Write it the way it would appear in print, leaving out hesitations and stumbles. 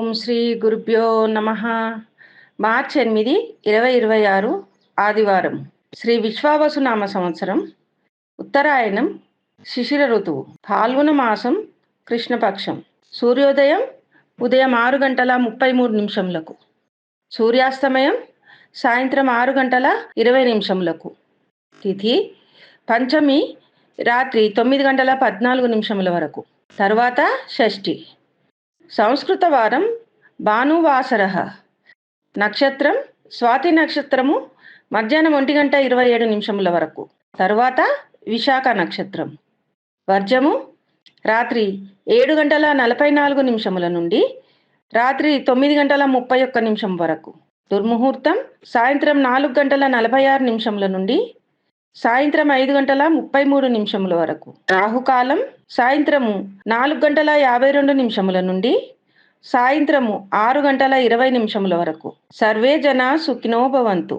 ఓం శ్రీ గురుభ్యో నమ. మార్చి 8, 2026 ఆదివారం. శ్రీ విశ్వావసునామ సంవత్సరం, ఉత్తరాయణం, శిశిర ఋతువు, ఫాల్గుణ మాసం, కృష్ణపక్షం. సూర్యోదయం ఉదయం 6:33 సూర్యాస్తమయం సాయంత్రం 6:20 తిథి పంచమి రాత్రి 9:14 వరకు. తర్వాత షష్ఠి. సంస్కృత వారం భానువాసర. నక్షత్రం స్వాతి నక్షత్రము మధ్యాహ్నం 1:27 వరకు. తర్వాత విశాఖ నక్షత్రం. వర్జము రాత్రి 7:44 నుండి రాత్రి 9:31 వరకు. దుర్ముహూర్తం సాయంత్రం 4:46 నుండి సాయంత్రం 5:33 వరకు. రాహుకాలం సాయంత్రము 4:52 నుండి సాయంత్రము 6:20 వరకు. సర్వే జన సుఖినో భవంతు.